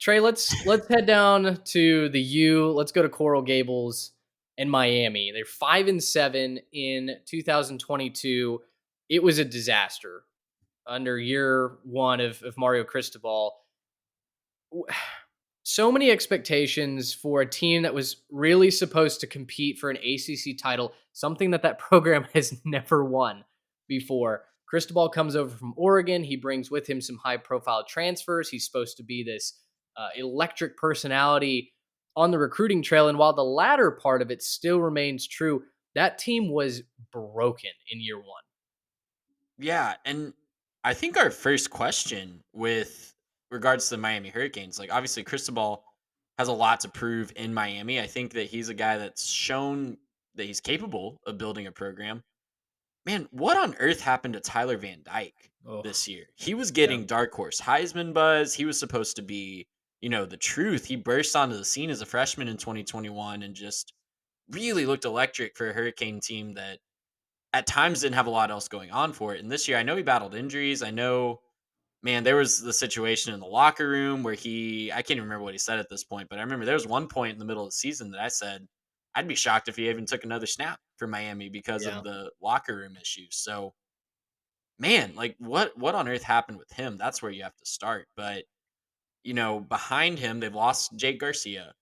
Trey, let's head down to the U. Let's go to Coral Gables and Miami. They're 5-7 in 2022. It was a disaster under year one of Mario Cristobal. So many expectations for a team that was really supposed to compete for an ACC title, something that program has never won before. Cristobal comes over from Oregon. He brings with him some high profile transfers. He's supposed to be this electric personality on the recruiting trail. And while the latter part of it still remains true, that team was broken in year one. Yeah, and I think our first question with regards to the Miami Hurricanes, like obviously Cristobal has a lot to prove in Miami. I think that he's a guy that's shown that he's capable of building a program. Man, what on earth happened to Tyler Van Dyke Oh, this year? He was yeah. getting dark horse Heisman buzz. He was supposed to be, the truth. He burst onto the scene as a freshman in 2021 and just really looked electric for a Hurricane team that at times didn't have a lot else going on for it. And this year, I know he battled injuries. I know, man, there was the situation in the locker room where I can't even remember what he said at this point, but I remember there was one point in the middle of the season that I said, I'd be shocked if he even took another snap for Miami because Yeah. of the locker room issues. So, man, like what on earth happened with him? That's where you have to start. But, behind him, they've lost Jake Garcia.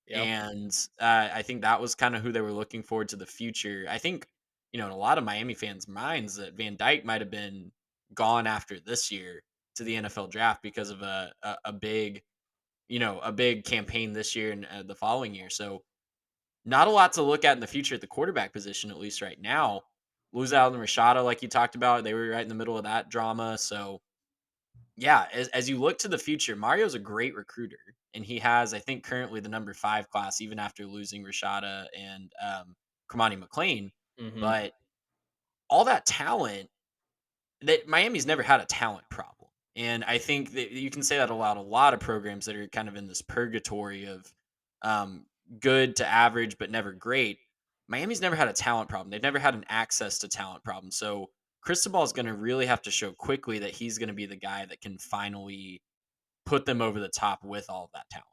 Yep. And I think that was kind of who they were looking forward to the future. I think, in a lot of Miami fans' minds, that Van Dyke might have been gone after this year to the NFL draft because of a big, a big campaign this year and the following year. So, not a lot to look at in the future at the quarterback position, at least right now. Lose out on Rashada, like you talked about, they were right in the middle of that drama. So, yeah, as you look to the future, Mario's a great recruiter, and he has, I think, currently the number 5 class, even after losing Rashada and Kamani McLean. Hmm. But all that talent, that Miami's never had a talent problem, and I think that you can say that about a lot of programs that are kind of in this purgatory of um, good to average, but never great. Miami's never had a talent problem. They've never had an access to talent problem. So Cristobal is going to really have to show quickly that he's going to be the guy that can finally put them over the top with all of that talent.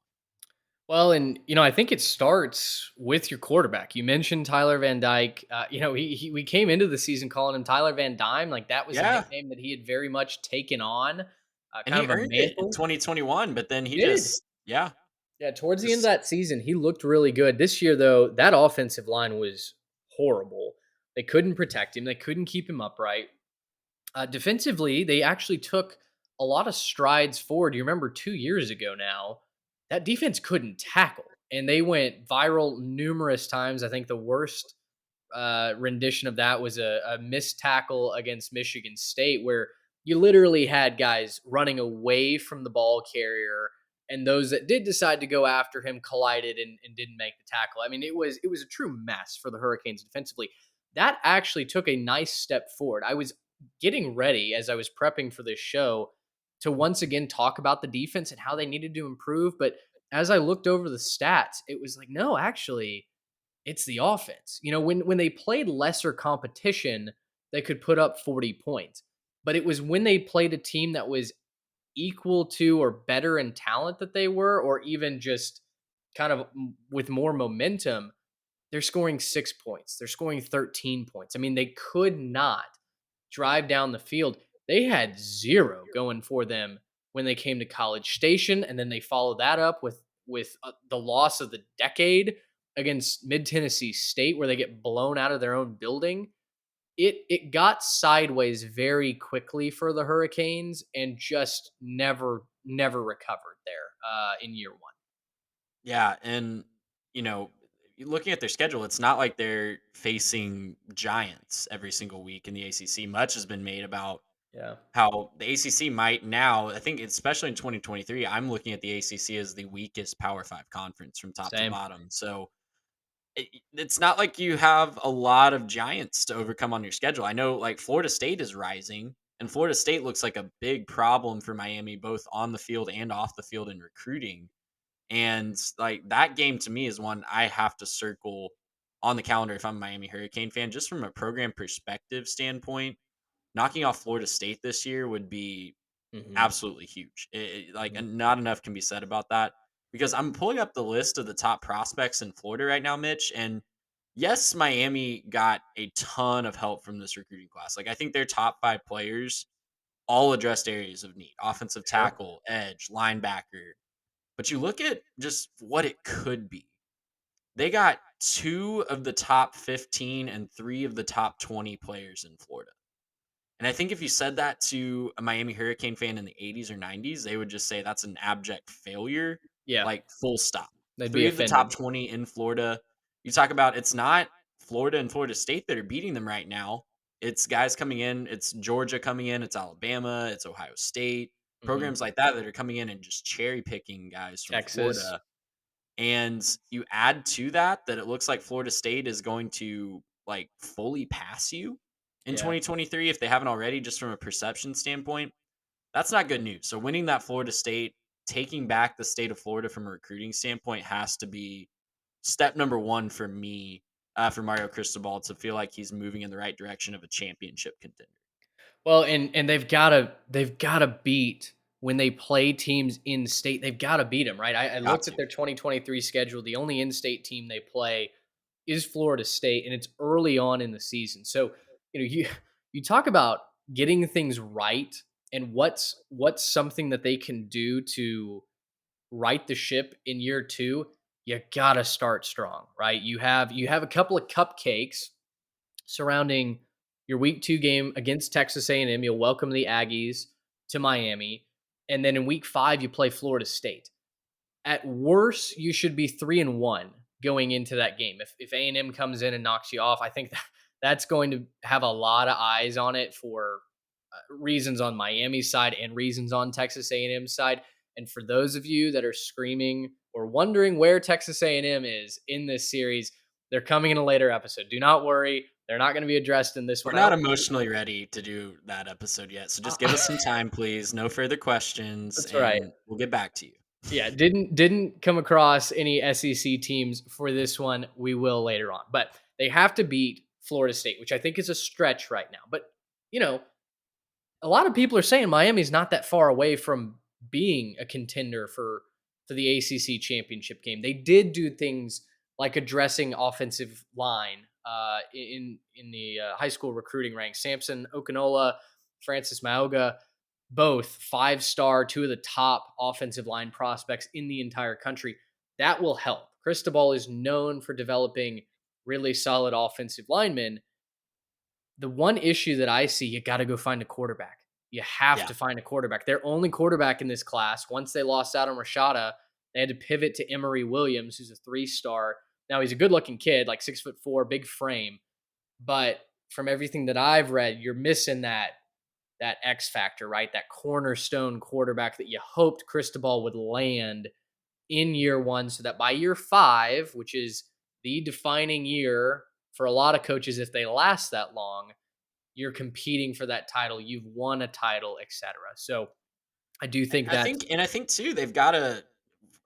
Well, and I think it starts with your quarterback. You mentioned Tyler Van Dyke. We came into the season calling him Tyler Van Dyne. Like that was a Yeah, nickname that he had very much taken on, and kind he of a earned it in mantle. 2021, but then He he did. just yeah, Yeah, towards the end of just that season, he looked really good. This year, though, that offensive line was horrible. They couldn't protect him. They couldn't keep him upright. Defensively, they actually took a lot of strides forward. You remember 2 years ago now, that defense couldn't tackle, and they went viral numerous times. I think the worst rendition of that was a missed tackle against Michigan State, where you literally had guys running away from the ball carrier, and those that did decide to go after him collided and didn't make the tackle. I mean, it was a true mess for the Hurricanes defensively. That actually took a nice step forward. I was getting ready as I was prepping for this show to once again talk about the defense and how they needed to improve, but as I looked over the stats, it was like, no, actually, it's the offense. When they played lesser competition, they could put up 40 points. But it was when they played a team that was equal to or better in talent that they were, or even just kind of with more momentum, they're scoring 6 points. They're scoring 13 points. I mean, they could not drive down the field. They had zero going for them when they came to College Station, and then they followed that up with the loss of the decade against Mid Tennessee State, where they get blown out of their own building. It got sideways very quickly for the Hurricanes, and just never recovered there in year one. yeah, and you know, looking at their schedule, it's not like they're facing giants every single week in the ACC. Much has been made about Yeah, how the ACC might now, I think especially in 2023, I'm looking at the ACC as the weakest Power 5 conference from top to same. bottom. So it's not like you have a lot of giants to overcome on your schedule. I know like Florida State is rising, and Florida State looks like a big problem for Miami both on the field and off the field in recruiting. And like that game to me is one I have to circle on the calendar if I'm a Miami Hurricane fan, just from a program perspective standpoint. Knocking off Florida State this year would be Mhm. absolutely huge. Like, Mhm. and not enough can be said about that because I'm pulling up the list of the top prospects in Florida right now, Mitch. And yes, Miami got a ton of help from this recruiting class. Like, I think their top 5 players all addressed areas of need: offensive Sure. tackle, edge, linebacker. But you look at just what it could be. They got 2 of the top 15 and 3 of the top 20 players in Florida. And I think if you said that to a Miami Hurricane fan in the 80s or 90s, they would just say that's an abject failure, Yeah, like full stop. they'd be 3 of the top offended. 20 in Florida. You talk about it's not Florida and Florida State that are beating them right now. It's guys coming in, it's Georgia coming in, it's Alabama, it's Ohio State, Mhm. programs like that are coming in and just cherry picking guys from Texas. Florida. And you add to that that it looks like Florida State is going to like fully pass you in Yeah. 2023 if they haven't already, just from a perception standpoint. That's not good news. So winning that Florida State, taking back the state of Florida from a recruiting standpoint has to be step number one for me, for Mario Cristobal to feel like he's moving in the right direction of a championship contender. Well, and they've gotta beat when they play teams in state, they've gotta beat them, right? I Got looked at to. their 2023 schedule. The only in-state team they play is Florida State, and it's early on in the season. So, you talk about getting things right and what's something that they can do to right the ship in year 2. You gotta start strong, right? You have a couple of cupcakes surrounding your week 2 game against Texas A&M. You'll welcome the Aggies to Miami, and then in week 5 you play Florida State. At worst, you should be 3-1 going into that game. If A&M comes in and knocks you off, I think that's going to have a lot of eyes on it for reasons on Miami's side and reasons on Texas A&M's side. And for those of you that are screaming or wondering where Texas A&M is in this series, they're coming in a later episode. Do not worry, they're not going to be addressed in this We're one. not emotionally ready to do that episode yet. So just give us I some time, please. No further questions, That's right. and we'll get back to you. Yeah, didn't come across any SEC teams for this one. We will later on, but they have to beat Florida State, which I think is a stretch right now. But you know, a lot of people are saying Miami's not that far away from being a contender for the ACC championship game. They did do things like addressing offensive line in the high school recruiting ranks. Samson Okinola, Francis Mauga, both 5-star, two of the top offensive line prospects in the entire country. That will help. Cristobal is known for developing really solid offensive linemen. The one issue that I see, you got to go find a quarterback. You have Yeah. to find a quarterback. Their only quarterback in this class, once they lost out on Rashada, they had to pivot to Emory Williams, who's a 3-star. Now he's a good-looking kid, like 6'4", big frame. But from everything that I've read, you're missing that X factor, right? That cornerstone quarterback that you hoped Cristobal would land in year 1, so that by year 5, which is the defining year for a lot of coaches if they last that long, you're competing for that title, you've won a title, etc. So I do think that I think too, they've got to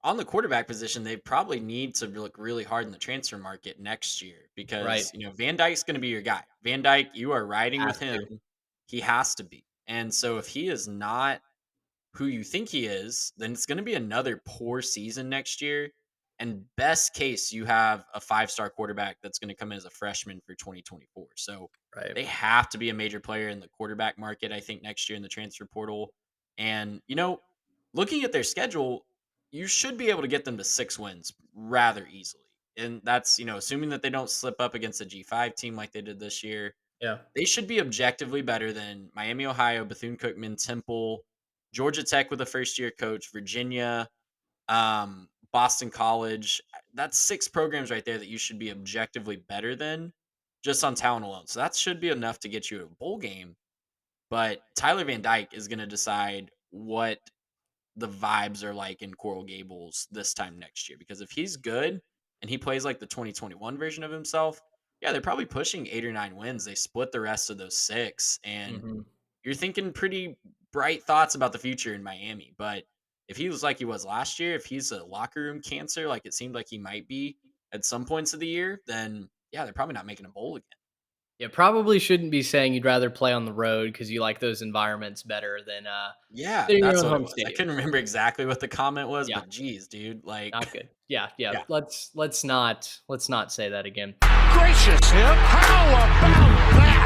on the quarterback position, they probably need to look really hard in the transfer market next year right because, Van Dyke's going to be your guy. Van Dyke, you are riding has with him. to. He has to be. And so if he is not who you think he is, then it's going to be another poor season next year. And best case, you have a 5-star quarterback that's going to come in as a freshman for 2024. So Right. they have to be a major player in the quarterback market, I think, next year in the transfer portal. And, looking at their schedule, you should be able to get them to 6 wins rather easily. And that's, assuming that they don't slip up against a G5 team like they did this year. Yeah. They should be objectively better than Miami, Ohio, Bethune-Cookman, Temple, Georgia Tech with a first-year coach, Virginia, Boston College. That's 6 programs right there that you should be objectively better than just on talent alone. So that should be enough to get you a bowl game. But Tyler Van Dyke is going to decide what the vibes are like in Coral Gables this time next year. Because if he's good and he plays like the 2021 version of himself, yeah, they're probably pushing 8 or 9 wins. They split the rest of those 6, and Hmm. you're thinking pretty bright thoughts about the future in Miami. But if he was like he was last year, if he's a locker room cancer, like it seemed like he might be at some points of the year, then yeah, they're probably not making a bowl again. Yeah, probably shouldn't be saying you'd rather play on the road because you like those environments better Yeah, than in your that's own what it home was. I stadium. couldn't remember exactly what the comment was, Yeah, but geez, dude, like, not good. Yeah, yeah. yeah. Let's not say that again. Gracious him. How about that?